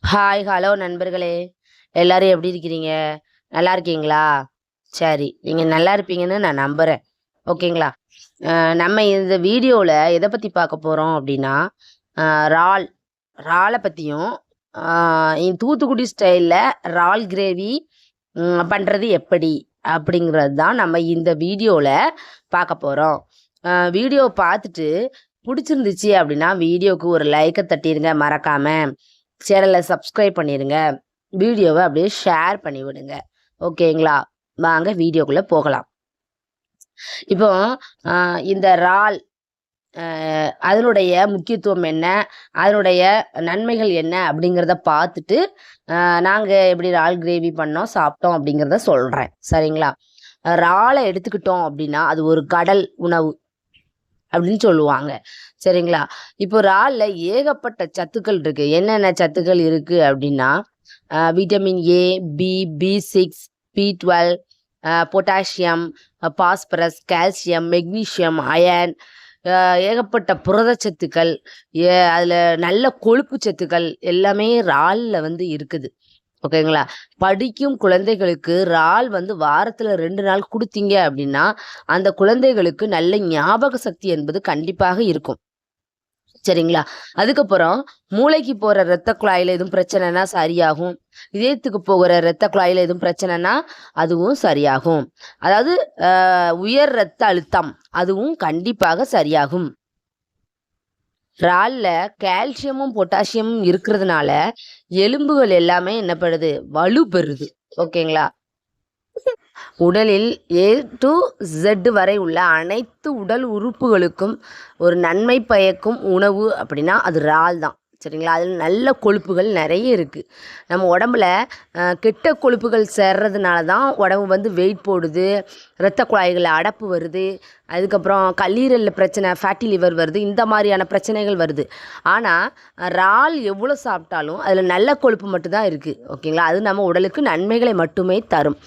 Hi, hello நண்பர்களே! எல்லாரும் எப்படி இருக்கிறீங்க? நல்லா இருக்கீங்களா? சரி, நீங்க நல்லா இருப்பீங்கன்னு நான் நம்புறேன். ஓகேங்களா? அ நம்ம இந்த வீடியோல எத பத்தி பார்க்க போறோம் அப்படின்னா, அ இறால் இறால பத்தியும், அ தூத்துக்குடி ஸ்டைல்ல இறால் கிரேவி பண்றது எப்படி? அப்படிங்கிறது தான் நம்ம இந்த வீடியோல பார்க்க போறோம். வீடியோ பார்த்துட்டு புடிச்சிருந்துச்சு அப்படின்னா, வீடியோக்கு ஒரு லைக்க தட்டிருங்க மறக்காம. சேனல சப்ஸ்கிரைப் பண்ணிருங்க. வீடியோவ அப்படியே ஷேர் பண்ணி விடுங்க. ஓகேங்களா? வாங்க வீடியோக்குள்ள போகலாம். இப்போ அ இந்த இறால் அ அதனுடைய முக்கியத்துவம் என்ன? அதனுடைய நன்மைகள் என்ன? அப்படிங்கிறத பார்த்துட்டு, நாங்க எப்படி இறால் கிரேவி பண்ணோம், சாப்பிட்டோம் அப்படிங்கிறத சொல்றேன். சரிங்களா? இறால எடுத்துக்கிட்டோம் அப்படின்னா, அது ஒரு கடல் உணவு அப்படின்னு சொல்லுவாங்க. சரிங்களா? இப்போ இறால்ல ஏகப்பட்ட சத்துக்கள் இருக்கு. என்னென்ன சத்துக்கள் இருக்கு அப்படின்னா, vitamin A, B, பி6, பி12, potassium, phosphorus, calcium, magnesium, iron, அ ஏகப்பட்ட புரதச்சத்துக்கள், அதுல நல்ல கொழுப்பு சத்துக்கள் எல்லாமே இறால்ல வந்து இருக்குது. ஓகேங்களா? படிக்கும் குழந்தைகளுக்கு இறால் வந்து வாரத்துல 2 நாள் குடுத்தீங்க அப்படின்னா, அந்த குழந்தைகளுக்கு நல்ல ஞாபக சக்தி என்பது கண்டிப்பாக இருக்கும். சரிங்களா? அதுக்கப்புறம் மூளைக்கு போற இரத்த குழாயில எதுவும் பிரச்சனைன்னா சரியாகும். இதயத்துக்கு போகிற இரத்த குழாயில எதுவும் பிரச்சனைன்னா, அதுவும் சரியாகும். அதாவது உயர் இரத்த அழுத்தம் அதுவும் கண்டிப்பாக சரியாகும். இறால்ல கால்சியமும், பொட்டாசியமும் இருக்கிறதுனால, எலும்புகள் எல்லாமே என்ன பண்ணுது? வலுப்பெறுது. ஓகேங்களா? உடலில் ஏ டூ இசட் வரை உள்ள அனைத்து உடல் உறுப்புகளுக்கும் ஒரு நன்மை பயக்கும் உணவு அப்படின்னா, அது இறால் தான். சரிங்களா? அதில் நல்ல கொழுப்புகள் நெறைய இருக்கு. நம்ம உடம்புல கெட்ட கொழுப்புகள் சேர்றதுனால தான் உடம்பு வந்து வெயிட் போடுது, இரத்த குழாய்கள்ல அடைப்பு வருது, அதுக்கப்புறம் கல்லீரல்ல பிரச்சனை, ஃபேட்டி லிவர் வருது, இந்த மாரியான பிரச்சனைகள் வருது. ஆனா, இறால் எவ்வளோ சாப்பிட்டாலும் அதில நல்ல கொழுப்பு மட்டும் தான் இருக்கு. ஓகேங்களா? அது நம்ம உடலுக்கு நன்மைகளை மட்டுமே தரும்.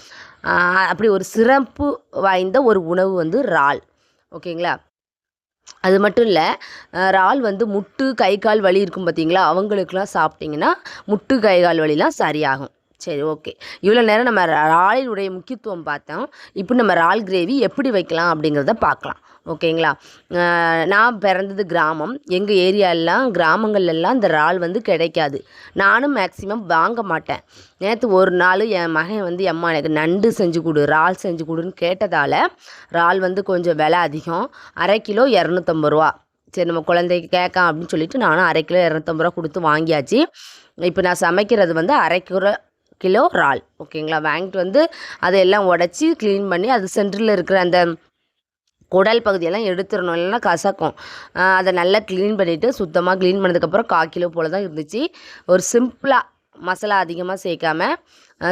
அப்படி ஒரு சிறப்பு வாய்ந்த ஒரு உணவு வந்து இறால். ஓகேங்களா? அது மட்டும் இல்ல, இறால் வந்து முட்டு, கை, கால் வலி இருக்கும் பார்த்தீங்களா? அவங்களுக்கெல்லாம் சாப்பிட்டீங்கன்னா, முட்டு, கை, கால் வலிலாம் சரியாகும். சரி, ஓகே. இவ்வளோ நேரம் நம்ம இறாலினுடைய முக்கியத்துவம் பார்த்தோம். இப்போ நம்ம இறால் கிரேவி எப்படி வைக்கலாம் அப்படிங்கிறத பார்க்கலாம். ஓகேங்களா? நான் பிறந்தது கிராமம். எங்க ஏரியாலாம் கிராமங்கள்லலாம் இந்த இறால் வந்து கிடைக்காது. நானும் மேக்ஸிமம் வாங்க மாட்டேன். நேத்து ஒரு நாள் என் மகன் வந்து, "எம்மா எனக்கு நண்டு செஞ்சு குடு, இறால் செஞ்சு குடுன்னு" கேட்டதால, இறால் வந்து கொஞ்சம் விலை அதிகம். 1/2 கிலோ ரூ. 250. சரி, நம்ம குழந்தைக்கு கேட்கான் அப்படின்னு சொல்லிட்டு நானும் 1/2 கிலோ ரூ. 250 குடுத்து வாங்கியாச்சு. இப்போ நான் சமைக்கிறது வந்து 1/2 கிலோ இறால். ஓகேங்களா? வாங்கிட்டு வந்து அதையெல்லாம் உடைச்சு கிளீன் பண்ணி, அது சென்டர்ல இருக்கிற அந்த குடல் பகுதியெல்லாம் எடுத்துறணும். இல்லைன்னா கசக்கும். அத நல்லா கிளீன் பண்ணிவிட்டு, சுத்தமா கிளீன் பண்ணதுக்கப்புறம் 1/4 கிலோ போல தான் இருந்துச்சு. ஒரு சிம்பிளா மசாலா அதிகமா சேர்க்காம,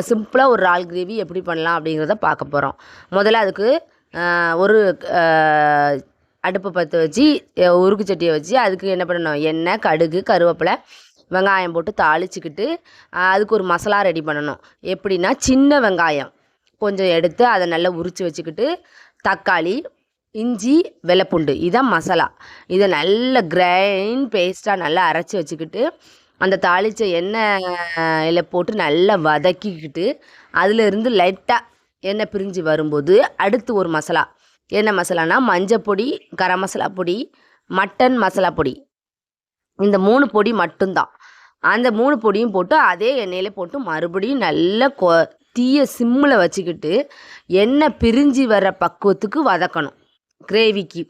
சிம்பிளா ஒரு இறால் கிரேவி எப்படி பண்ணலாம் அப்படிங்கிறத பார்க்க போறோம். முதல்ல அதுக்கு ஒரு அ அடுப்ப பத்த வச்சு, உருக்கு சட்டிய வச்சு, அதுக்கு என்ன பண்ணணும்? எண்ணெய், கடுகு, கருவேப்பிலை, வெங்காயம் போட்டு தாளிச்சுக்கிட்டு, அதுக்கு ஒரு மசாலா ரெடி பண்ணணும். எப்படின்னா, சின்ன வெங்காயம் கொஞ்சம் எடுத்து அத நல்லா உரிச்சு வச்சுக்கிட்டு, தக்காளி, இஞ்சி, வெள்ளைப்பூண்டு இதான் மசாலா. இத நல்ல கிரைண்ட் பேஸ்ட்டா நல்லா அரைச்சு வச்சுக்கிட்டு, அந்த தாளிச்ச எண்ணெய்ல போட்டு நல்லா வதக்கிக்கிட்டு, அதிலிருந்து லைட்டா எண்ணெய் பிரிஞ்சு வரும்போது, அடுத்து ஒரு மசாலா. என்ன மசாலான்னா, மஞ்சப்பொடி, கரம் மசாலா பொடி, மட்டன் மசாலா பொடி. இந்த 3 பொடி மட்டும் தான். அந்த 3 பொடியும் போட்டு அதே எண்ணெயில போட்டு மறுபடியும் நல்லா தீய சிம்ல வச்சுக்கிட்டு, எண்ணெய் பிரிஞ்சு வர பக்குவத்துக்கு வதக்கணும்.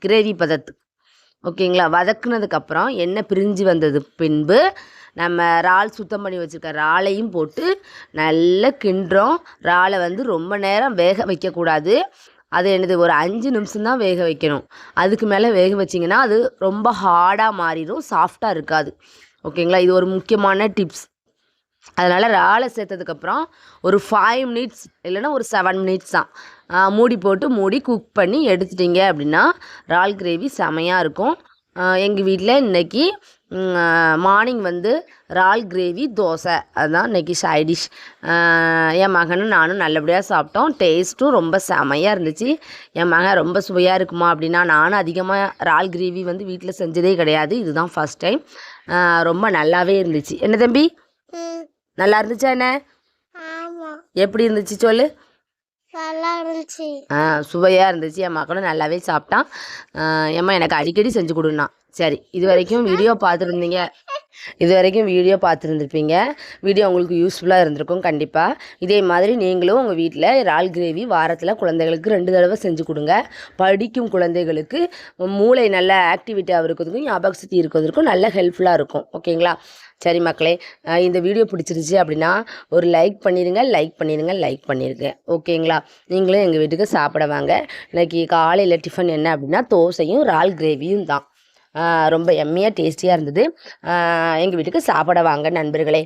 கிரேவி பதத்துக்கு. ஓகேங்களா? வதக்குனதுக்கப்புறம் எண்ணெய் பிரிஞ்சு வந்தது பின்பு, நம்ம இறால் சுத்தம் பண்ணி வச்சுருக்க இறாலையும் போட்டு நல்லா கிண்டுறோம். இறால வந்து ரொம்ப நேரம் வேக வைக்கக்கூடாது. அது என்னது ஒரு 5 நிமிஷம் தான் வேக வைக்கணும். அதுக்கு மேல வேக வச்சீங்கன்னா, அது ரொம்ப ஹார்டா மாறிரும். சாஃப்ட்டா இருக்காது. ஓகேங்களா? இது ஒரு முக்கியமான டிப்ஸ். அதனால இறால சேர்த்ததுக்கப்புறம் ஒரு 5 மினிட்ஸ் இல்லைன்னா ஒரு 7 மினிட்ஸ் தான். மூடி போட்டு மூடி குக் பண்ணி எடுத்துட்டீங்க அப்படின்னா, இறால் கிரேவி செமையா இருக்கும். எங்க வீட்ல இன்னைக்கு மார்னிங் வந்து இறால் கிரேவி, தோசை. அதுதான் இன்னைக்கு சைட் டிஷ். என் மகனும் நானும் நல்லபடியா சாப்பிட்டோம். டேஸ்ட்டும் ரொம்ப செமையா இருந்துச்சு. என் மகன், "ரொம்ப சுவையா இருக்குமா?" அப்படின்னா, நானும் அதிகமா இறால் கிரேவி வந்து வீட்ல செஞ்சதே கிடையாது. இதுதான் ஃபர்ஸ்ட் டைம். ரொம்ப நல்லாவே இருந்துச்சு. என்ன தம்பி? நல்லா இருந்துச்சா என்ன? எப்படி இருந்துச்சு சொல்லு. நல்லா இருந்துச்சு. சுவையாக இருந்துச்சு. என் மகனும் நல்லாவே சாப்பிட்டான். ஏம்மா எனக்கு அடிக்கடி செஞ்சு கொடுன்னா. சரி, இது வரைக்கும் வீடியோ பார்த்துருந்துருப்பீங்க. வீடியோ உங்களுக்கு யூஸ்ஃபுல்லாக இருந்திருக்கும் கண்டிப்பாக. இதே மாதிரி நீங்களும் உங்கள் வீட்டில் இறால் கிரேவி வாரத்தில் குழந்தைகளுக்கு 2 தடவை செஞ்சு கொடுங்க. படிக்கும் குழந்தைகளுக்கு மூளை நல்ல ஆக்டிவிட்டியாக இருக்கிறதுக்கும் ஞாபக சக்தி இருக்கிறதுக்கும் நல்ல ஹெல்ப்ஃபுல்லாக இருக்கும். ஓகேங்களா? சரி மக்களே, இந்த வீடியோ பிடிச்சிருச்சு அப்படின்னா ஒரு லைக் பண்ணிடுங்க. ஓகேங்களா? நீங்களும் எங்கள் வீட்டுக்கு சாப்பிட வாங்க. இன்றைக்கி காலையில் டிஃபன் என்ன அப்படின்னா தோசையும் இறால் கிரேவியும் தான். ரொம்ப எம்மியாக டேஸ்டியாக இருந்தது. எங்கள் வீட்டுக்கு சாப்பிட வாங்க நண்பர்களே.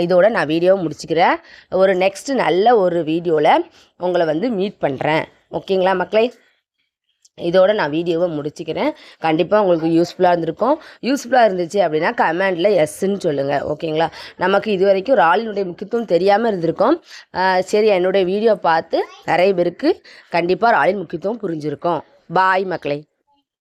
இதோட நான் வீடியோவை முடிச்சுக்கிறேன். ஒரு நெக்ஸ்ட்டு நல்ல ஒரு வீடியோவில் உங்களை மீட் பண்ணுறேன். ஓகேங்களா மக்களே? இதோட நான் வீடியோவை முடிச்சுக்கிறேன். கண்டிப்பாக உங்களுக்கு யூஸ்ஃபுல்லாக இருந்துச்சு அப்படின்னா கமெண்டில் எஸ்ன்னு சொல்லுங்கள். ஓகேங்களா? நமக்கு இது வரைக்கும் இறாலினுடைய முக்கியத்துவம் தெரியாமல் இருந்திருக்கோம். சரி, என்னுடைய வீடியோ பார்த்து நிறைய பேருக்கு கண்டிப்பாக இறாலின் முக்கியத்துவம் புரிஞ்சிருக்கும். பாய் மக்களே.